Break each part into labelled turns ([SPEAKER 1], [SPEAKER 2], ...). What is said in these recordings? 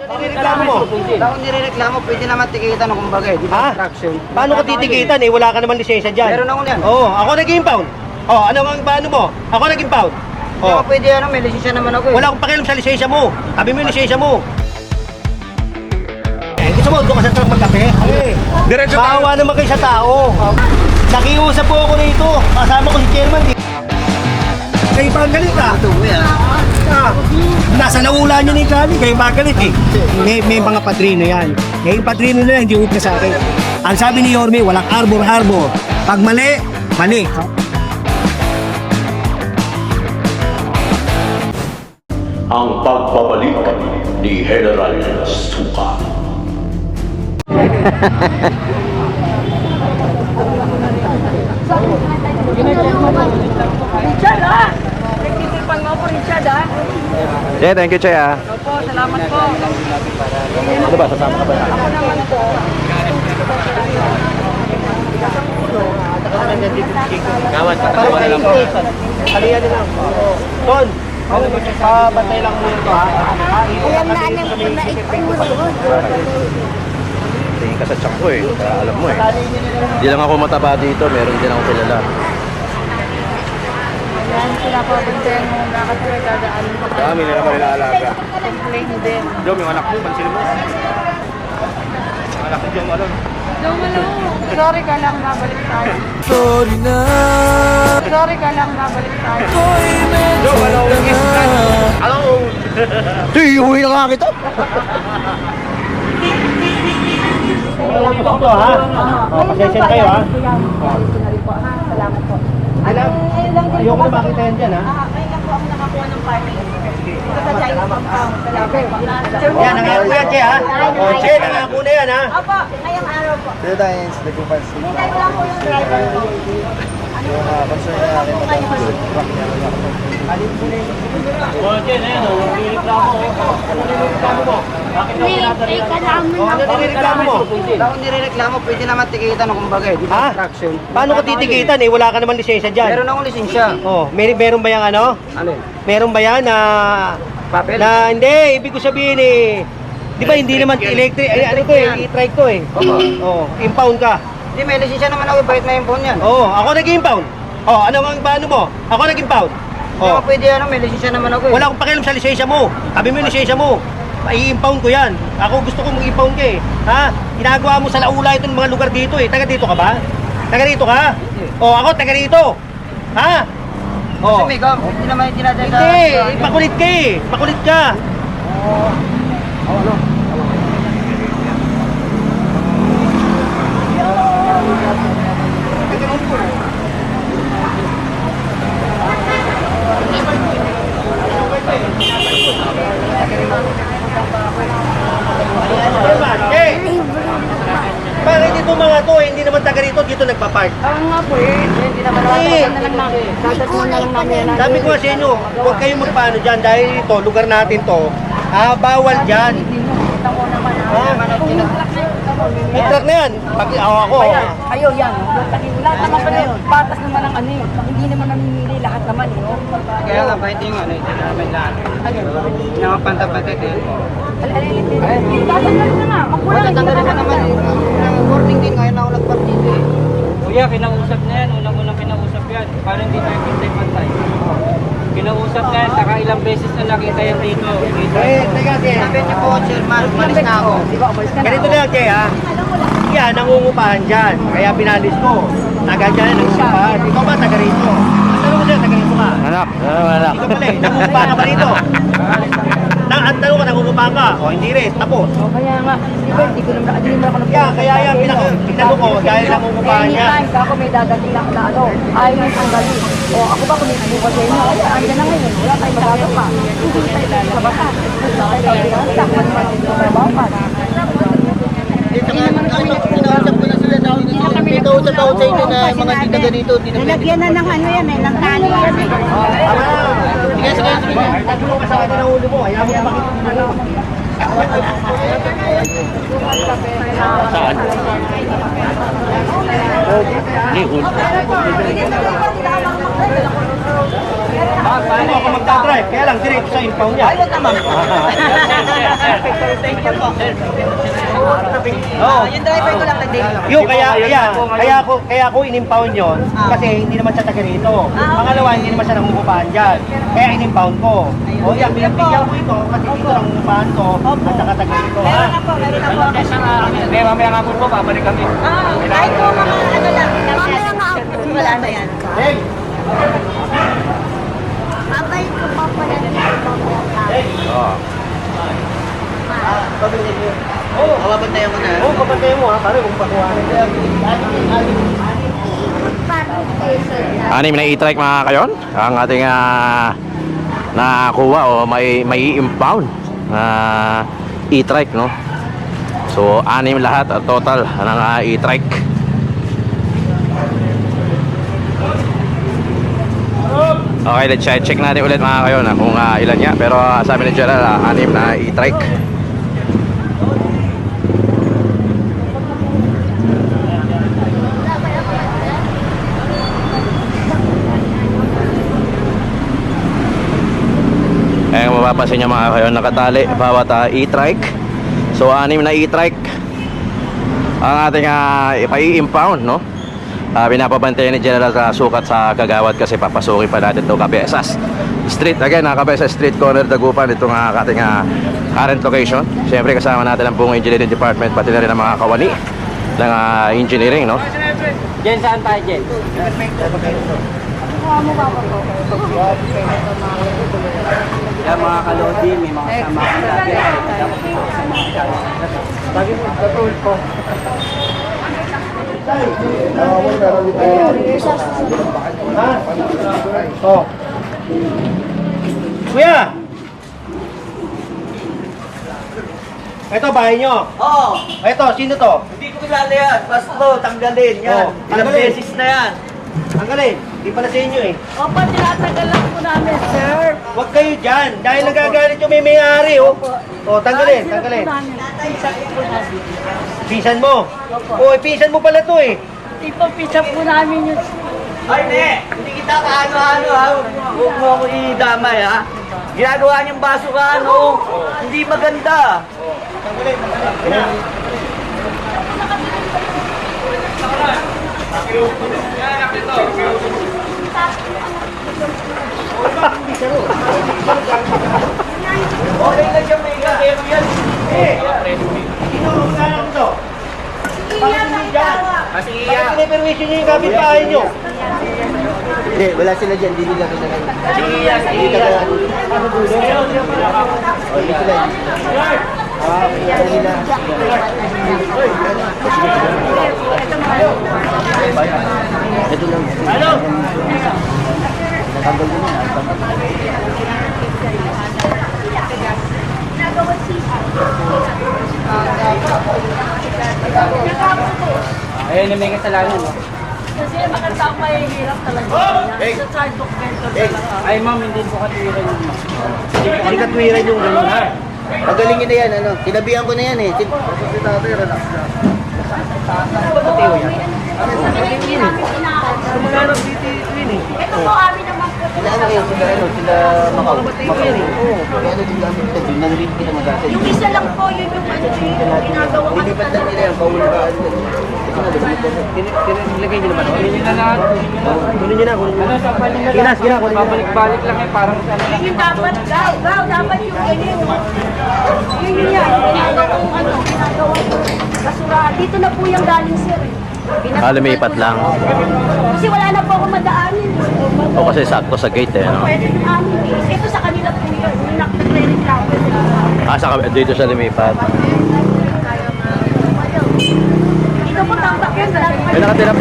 [SPEAKER 1] Nireklamo mo?
[SPEAKER 2] Wala akong nireklamo, pwede naman tikitan o kumbaga eh. Di ba infraction?
[SPEAKER 1] Paano ka titikitan eh? Wala ka naman lisensya dyan.
[SPEAKER 2] Meron akong yan.
[SPEAKER 1] Oo, ako nag-impound. Ano ang paano mo? Ako nag-impound.
[SPEAKER 2] Hindi ako pwede may lisensya naman ako eh.
[SPEAKER 1] Wala akong pakialam sa lisensya mo. Sabi mo yung lisensya mo. Gusto mo, doon ka sa truck magkape?
[SPEAKER 3] Diretso tayo.
[SPEAKER 1] Maawa naman kayo sa tao. Nakiusap po ako rito. Kasama ko si chairman. Kayo ba ang galit nasa naula niya ni Kali. Kayo ba ang galit May mga padrino yan. Yung padrino na yan, hindi upna sa akin. Ang sabi ni Yorme, walang arbor-arbor. Pag mali, mali.
[SPEAKER 4] Ang pagbabalik ni General Suka.
[SPEAKER 5] Richard ah! Nagtitipang mo po Richard ah!
[SPEAKER 3] Yeah, thank you, Chay ah.
[SPEAKER 5] Opo, salamat po.
[SPEAKER 3] Ano ba, sasama ka ba?
[SPEAKER 5] Ako naman po.
[SPEAKER 1] Gawad, patawa na lang po. Halihan nila. Ton, pabantay lang muna ito ha.
[SPEAKER 6] Alam na alam ko na
[SPEAKER 3] Tingin ka sa tiyak ko eh, kaya alam mo eh. Hindi lang ako mataba dito, meron din ako kilala.
[SPEAKER 5] Yan, sila po bintayan mo bakit sila dadaan mo.
[SPEAKER 3] Kami nila naman ilaalaga.
[SPEAKER 5] Complain din.
[SPEAKER 3] Jom, yung anak mo, pansin mo. Anak ko, Jom, alam.
[SPEAKER 5] Lumalo. Sorry ka lang, babalik tayo.
[SPEAKER 3] Sorry na.
[SPEAKER 5] Sorry ka lang, babalik tayo.
[SPEAKER 3] Jom, hello. Hello. Iuwi na nga kita.
[SPEAKER 1] Ito ha. Pasensya na kayo ha.
[SPEAKER 5] Salamat po.
[SPEAKER 1] Alam, ayoko na makita yan dyan ha.
[SPEAKER 5] Ngayon lang po ako nakakuha ng party. Ito sa China compound. Salamat.
[SPEAKER 1] Yan, nangako yan, Che ha. Che, nangako na yan ha.
[SPEAKER 5] Opo, ngayong araw po.
[SPEAKER 3] Dito tayo yung nagpupansin.
[SPEAKER 5] Hintay ko lang po yung driver ko.
[SPEAKER 3] Yung concern na natin truck niya.
[SPEAKER 1] Che, na yan o. Nireklamo mo. Ano nireklamo mo? Bakit ako
[SPEAKER 6] kalaman
[SPEAKER 1] Ano nireklamo mo?
[SPEAKER 2] Wala akong nireklamo, pwede naman tikitan o kumbaga eh. Di ba infraction?
[SPEAKER 1] Paano ka titikitan eh? Wala ka naman lisensya dyan.
[SPEAKER 2] Meron akong lisensya.
[SPEAKER 1] Meron ba yung ano?
[SPEAKER 2] Ano eh?
[SPEAKER 1] Meron ba yan na...
[SPEAKER 2] Papel?
[SPEAKER 1] Hindi, ibig ko sabihin eh. Di ba hindi naman electric, ano to eh, e-trike to eh. Impound ka.
[SPEAKER 2] Hindi, may lisensya naman ako, bakit may phone yan?
[SPEAKER 1] Ako nag-impound. Ano ang paano mo? Ako nag-impound.
[SPEAKER 2] Hindi ako pwede may lisensya naman ako eh.
[SPEAKER 1] Wala akong pakialam sa lisensya mo. Sabi mo yung lisensya mo. I-impound ko yan. Ako gusto ko mag-impound ka eh. Ha? Ginagawa mo sa laula itong mga lugar dito eh. Taga dito ka ba? Taga dito ka? Ako taga dito. Ha?
[SPEAKER 2] Kasi may hindi naman yung dinadala.
[SPEAKER 1] Hindi, makulit ka eh. Makulit ka. Bakit dito mga to, hindi naman taga rito, dito nagpa-park.
[SPEAKER 5] Oo nga po eh. Hindi naman ako na lang namin. Dadagdagan na lang namin yan.
[SPEAKER 1] Sabi ko nga sa inyo, huwag kayong magpaano dyan dahil ito, lugar natin to, bawal dyan.
[SPEAKER 5] Kita ko naman Kung yung truck na yun,
[SPEAKER 1] May truck na yan. Ako.
[SPEAKER 5] Kayo yan. Lahat naman pa yun. Patas naman ang ano eh. Hindi naman namimili lahat naman eh.
[SPEAKER 2] Kaya nga, kahit yung ano, hindi namin lahat. Nakapanta-panta din.
[SPEAKER 5] Tatanggalin na nga.
[SPEAKER 2] Matatanggalin na naman eh. Warning din, ngayon ako nagpartito eh.
[SPEAKER 7] Kuya, kinausap na yan. Unang-unang kinausap yan. Parang hindi tayo pantay-pantay. Kinausap na yan. Saka ilang beses na nakita yan dito.
[SPEAKER 1] Teka,
[SPEAKER 2] Sabi niyo po, chairman, umalis na ako.
[SPEAKER 1] ganito na yan, ha? Yan, nangungupahan dyan. Kaya pinalis ko. Taga dyan, nangungupahan. Ikaw ba, taga rito? Tanong ko dyan, taga rito ka.
[SPEAKER 3] Anak,
[SPEAKER 1] Ikaw pala eh, nangungupahan ka ba rito? Ang tanong ka, nangungupahan ka? Hindi rin, tapos.
[SPEAKER 5] Kaya nga, hindi ko naman ako
[SPEAKER 1] Kaya yan, pinalo ko dahil nangungupahan niya.
[SPEAKER 5] Anytime, ako may dadating na ano, ayaw yung tanggalin. O ako ba kung may sinuwa sa inyo, ay andyan na ngayon, wala tayong magagawa. Hindi tayo sa bata. Gusto tayo sa bilang, sakman naman dito sa bawat.
[SPEAKER 2] Kinausap ko na sila na pinausap ako sa inyo na mga hindi na ganito.
[SPEAKER 6] Nalagyan na ng ano yan ng tali yan
[SPEAKER 2] Sige, sige, sige.
[SPEAKER 1] Nagulong ka sa akin ng ulo mo. Ayaw mo na makita.
[SPEAKER 3] Saan? Lihod.
[SPEAKER 1] Paano ako magdadrive? Kaya lang, direct sa impound niya.
[SPEAKER 2] Ayun naman po. Thank you po.
[SPEAKER 1] Oo.
[SPEAKER 2] Yung driver ko lang nag-day.
[SPEAKER 1] Yung kaya ako in-impound yon kasi hindi naman siya taga rito. Pangalawa, hindi naman siya nangungupahan dyan. Kaya in-impound ko. O yan, pinagbigyan ko ito kasi dito nangungupahan ko at saka taga rito.
[SPEAKER 2] Meron na po, meron na po.
[SPEAKER 7] Hindi, mamaya nga po babalik kami.
[SPEAKER 6] Kahit po mga ano lang. Mamaya nga ako.
[SPEAKER 2] Wala na yan.
[SPEAKER 1] Hey!
[SPEAKER 6] Babay ko pa pala dito.
[SPEAKER 3] Oo.
[SPEAKER 1] Oo,
[SPEAKER 2] Mababantayan ko na.
[SPEAKER 1] oo, papantayan mo ha, pare kung pakuhanin.
[SPEAKER 3] Anim na e-trike mga kayon. Ang ating nakakuha o may impound na e-trike, no? So, anim lahat total ng e-trike. Okay, let's check natin ulit mga kayon kung ilan niya. Pero sabi ni Gerald, anim na e-trike. Eh, kung mapapansin nyo mga kayo, nakatali bawat e-trike. So, anim na e-trike ang ating ipa-impound, no? Pinapabantayan ni General sa sukat sa Kagawad kasi papasukin pa natin ito Cabezas Street. Again, Cabezas Street, corner Dagupan. Itong ating current location. Siyempre kasama natin ang buong engineering department, pati na rin ang mga kawani ng engineering, no?
[SPEAKER 7] Jen, saan tayo, Jen? Yan mga kalodi, may mga kasama kang dati. Sabi mo, katulad po.
[SPEAKER 1] Ha? Oh. Kuya! Ito, bahay nyo.
[SPEAKER 2] Oo.
[SPEAKER 1] Ito, sino to?
[SPEAKER 2] Hindi ko kilala yan. Basta tanggalin yan.
[SPEAKER 1] Oh,
[SPEAKER 2] Ilang
[SPEAKER 1] tanggalin.
[SPEAKER 2] beses na yan.
[SPEAKER 1] Tanggalin. Di pala sa inyo eh.
[SPEAKER 5] Opo, tinatagal lang po namin, sir.
[SPEAKER 1] Huwag kayo dyan. Dahil nagagalit yung may-ari, oh. Oh, tanggalin, tanggalin. Pisan mo. Oh, pisan mo pala to eh.
[SPEAKER 5] Ipapisa po namin yung...
[SPEAKER 2] Ay, hindi kita kaano-ano ha. Huwag mo ako idamay ha. Ginagawa niyang baso ka ano. Hindi maganda.
[SPEAKER 1] Tanggalin, tanggalin.
[SPEAKER 2] Okay lang siya may gagawin yan.
[SPEAKER 1] Eh, sino ang magkano to? Bakit mo dyan?
[SPEAKER 2] Kasi
[SPEAKER 1] Bakit piniperwisyon nyo yung kapitbahay nyo?
[SPEAKER 2] Hindi, wala sila dyan. Hindi nila kita ganun. Sige, sige. Ito lang.
[SPEAKER 1] Ano?
[SPEAKER 7] Ayun yung may kasalanan, no?
[SPEAKER 5] Kasi maganda ang mahihirap talaga. Sa sidewalk vendor talaga.
[SPEAKER 7] Ay, ma'am, hindi po katiwiran yun, ma'am.
[SPEAKER 1] Hindi katwiran yung gano'n ha.
[SPEAKER 2] Pagalingin na yan, ano. Tinabihan ko na yan eh.
[SPEAKER 1] Magkano dito yun eh.
[SPEAKER 5] Ito po amin naman po.
[SPEAKER 2] Sila ano kayo, sila ano, sila Macau. Macau. Kaya ano din namin ito, doon nang rin kita mag-asal.
[SPEAKER 5] Yung isa lang po, yun yung ano, yung ginagawa ko.
[SPEAKER 2] Lilipat lang nila yan, paulagaan.
[SPEAKER 1] Nilagay nyo naman.
[SPEAKER 7] Kunin nyo na lahat.
[SPEAKER 1] Kunin nyo na, kunin nyo
[SPEAKER 7] Ano,
[SPEAKER 1] na.
[SPEAKER 7] sa panin na
[SPEAKER 1] Ginas, ginas, kunin nyo.
[SPEAKER 7] Babalik-balik lang eh, parang sa ano lang.
[SPEAKER 5] Yung dapat, dapat yung ganyan. Yun yan, ginagawa ko ano, ginagawa ko. Basura, dito na po yung galing sir.
[SPEAKER 3] Lumipat lang.
[SPEAKER 5] Kasi wala na po ako madaanin.
[SPEAKER 3] O kasi sakto sa gate eh, no?
[SPEAKER 5] Pwede yung amin. Ito sa kanila po yun. Yung nagre-reklamo.
[SPEAKER 3] Dito sa lumipat.
[SPEAKER 5] Dito po tambak yun.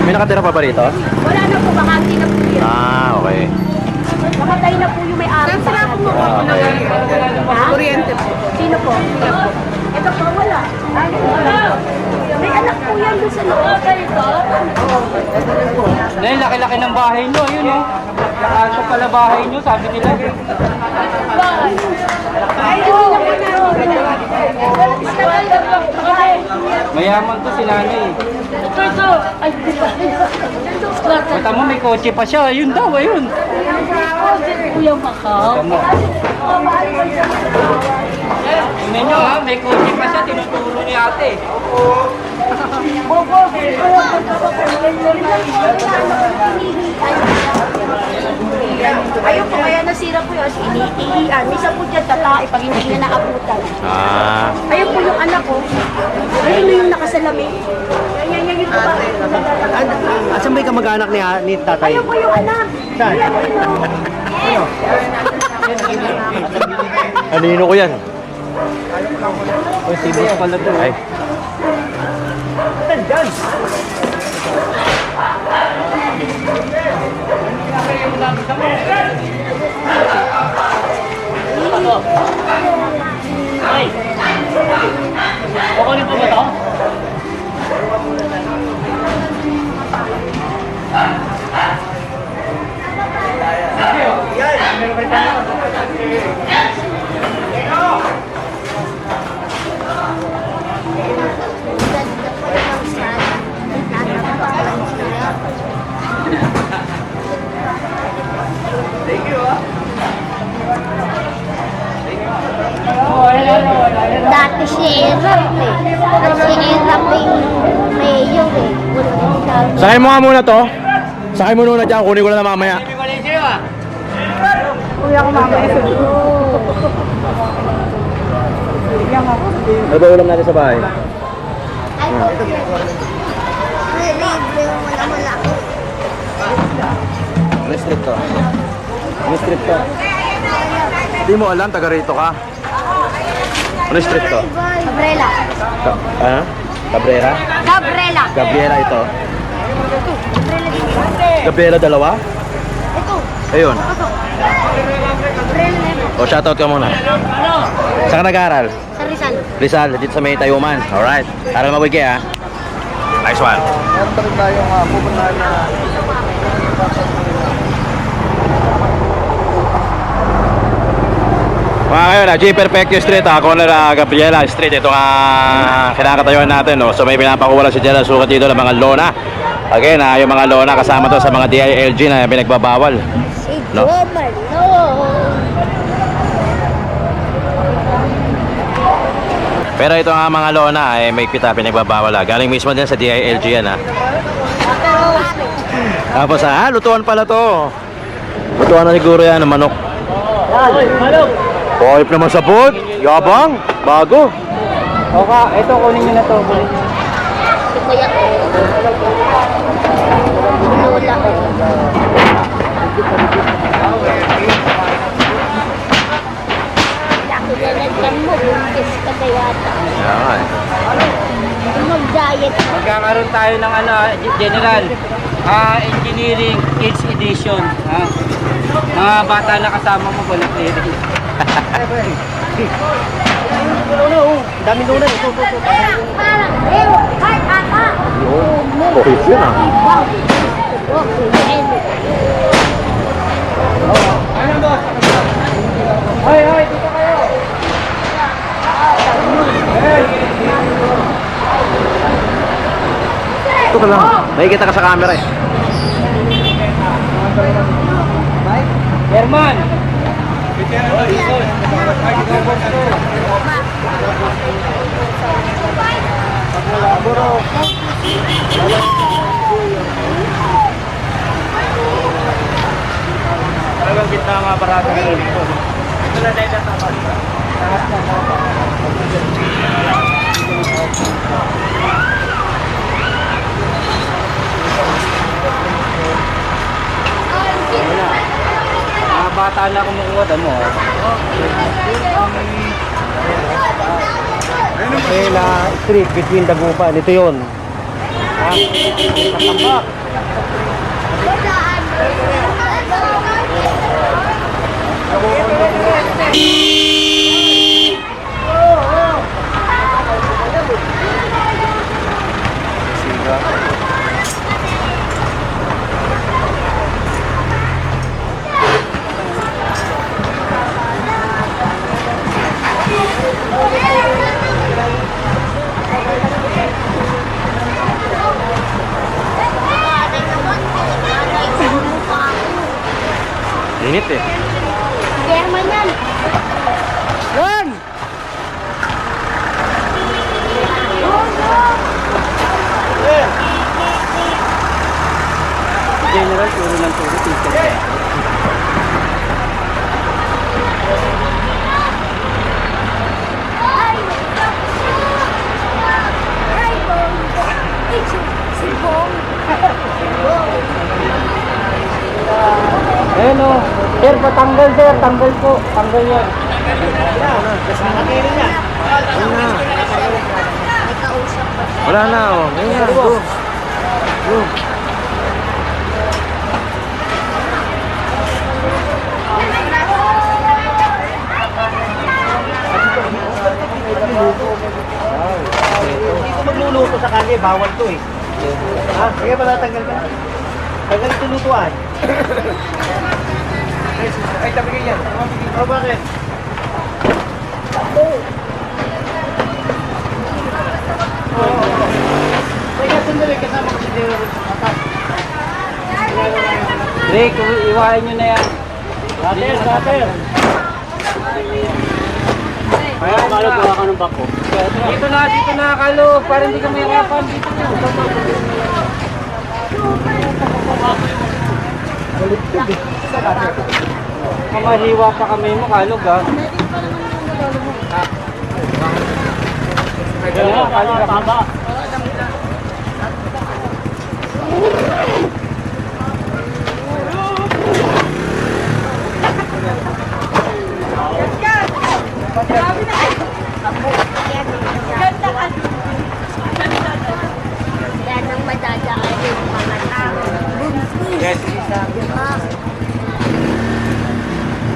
[SPEAKER 3] May nakatira pa ba rito?
[SPEAKER 5] Wala na po, bakante na po yun.
[SPEAKER 3] Okay.
[SPEAKER 5] Mamatay na po yung may-ari. Saan sila kumuha po ng kuryente po? Sino po? Ito po, wala. May anak po yan doon sa loob.
[SPEAKER 7] Dahil laki-laki ng bahay nyo, ayun eh. Nakasya pala bahay nyo, sabi nila.
[SPEAKER 5] Ay, hindi na po na.
[SPEAKER 7] Mayaman to si nanay eh.
[SPEAKER 5] Ay, di ba?
[SPEAKER 7] Mata mo, may kotse pa siya. Yun daw, ayun.
[SPEAKER 5] Kuya Macau.
[SPEAKER 7] Tingnan nyo ha, may kotse pa siya. Tinuturo ni ate.
[SPEAKER 5] Ayun po, kaya nasira po yun. Iniiyan. Misa po dyan tatae pag hindi niya naabutan.
[SPEAKER 3] Ah,
[SPEAKER 5] Ayun po yung anak ko. Ayun na yung nakasalamin. Yan yung baba.
[SPEAKER 1] Asan ba yung kamag-anak ni tatay?
[SPEAKER 5] Ayun po yung anak.
[SPEAKER 1] Saan?
[SPEAKER 3] anino ko yan?
[SPEAKER 7] O, sibos pala to.
[SPEAKER 3] Ay.
[SPEAKER 7] Kukunin po ba ito?
[SPEAKER 6] Ganda po ng sana. Dati si Erap eh. Si Erap yung mayor eh.
[SPEAKER 3] Sakay mo nga muna to. Sakay mo muna dyan, kunin ko na mamaya.
[SPEAKER 5] Kuya ko mamaya.
[SPEAKER 3] Ano ba ulam natin sa bahay?
[SPEAKER 6] Ay, libre mo na malaki.
[SPEAKER 3] Ano street to? Ano street to? Hindi mo alam, taga rito ka. Ano street to?
[SPEAKER 6] Cabrera.
[SPEAKER 3] Ano? Cabrera?
[SPEAKER 6] Cabrera.
[SPEAKER 3] Gabriela ito.
[SPEAKER 6] Cabrera dito.
[SPEAKER 3] Gabriela dalawa?
[SPEAKER 6] Ito.
[SPEAKER 3] Ayun.
[SPEAKER 6] Cabrera na ito.
[SPEAKER 3] O, shoutout ka muna. Saan ka nag-aaral?
[SPEAKER 6] Sa Rizal.
[SPEAKER 3] Rizal, dito sa may Tayuman. Alright. Aral mabuti ha. Nice one. Mga kayo na, G Perfecto Street, corner Gabriela Street. Ito nga kinakatayuan natin. No? So may pinapakuha si Jella sukat dito ng mga lona. Again, yung mga lona kasama to sa mga DILG na pinagbabawal.
[SPEAKER 6] Si
[SPEAKER 3] No.
[SPEAKER 6] Gomer. No.
[SPEAKER 3] Pero ito nga mga lona, may pita pinagbabawal. Galing mismo din sa DILG yan ha. Tapos lutuan pala to. Lutuan na siguro yan ng manok. Pohip naman sa boat. Yabang. Bago.
[SPEAKER 7] Oka, ito kunin nyo na to. Kunin nyo.
[SPEAKER 6] Si Kuya. Si Lola. Nakilalag mo. Buntis ka na yata.
[SPEAKER 3] Yan.
[SPEAKER 6] Mag-diet.
[SPEAKER 7] Magkakaroon tayo ng General Engineering Kids Edition. Ha? Mga bata na kasama mo, wala clearing.
[SPEAKER 1] Dami luna. Ito.
[SPEAKER 6] Parang, heart attack.
[SPEAKER 3] Pohip yun ah.
[SPEAKER 7] Hoy, hoy, dito kayo!
[SPEAKER 3] Ito ka lang. Nakikita ka sa camera eh.
[SPEAKER 7] Herman! Talagang gitna nga parado na dito. Ito na dahil na tapos. Mga bata na kumukuha, mo.
[SPEAKER 1] Kapela Street between Dagupan. Ito yun. Nakambak.
[SPEAKER 3] Init eh.
[SPEAKER 6] German yan.
[SPEAKER 7] Yan! General, turo ng turo. Ticket.
[SPEAKER 6] Ay, Bong. Ay, si Bong.
[SPEAKER 7] Ayan o. Sir, patanggal sir. Tanggal po. Tanggal yan.
[SPEAKER 1] Nakatili niya.
[SPEAKER 3] Wala na oh. Ayun na. Go. Go.
[SPEAKER 1] Dito magluluto sa kanya, bawal to eh. Ha? Sige ba natanggal ka? Tanggal ito lutuan. Ay, tabi ka yan. Oh, bakit? Teka, sandali, kasama ko si Deo.
[SPEAKER 7] Rick, iwain nyo na yan.
[SPEAKER 1] Cutter.
[SPEAKER 7] Kaya malo gawa ka ng bako. Dito na, Kalo. Para hindi ka mahirapan. Dito na. Kamaliwa pa kami mo, Kalog ha. Kalog.
[SPEAKER 6] Yan ang madadaan yung mga tao.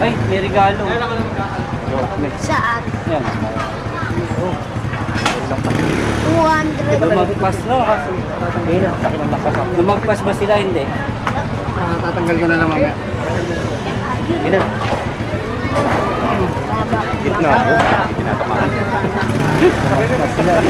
[SPEAKER 7] Ay, may regalo.
[SPEAKER 6] Saan?
[SPEAKER 7] Yan.
[SPEAKER 6] 200.
[SPEAKER 7] Lumagpas no? Lumagpas ba sila? Hindi.
[SPEAKER 1] Tatanggal ko na lang mamaya. Gina.
[SPEAKER 3] Gitna ako. Tinatamaan.
[SPEAKER 6] Dapat sa lang.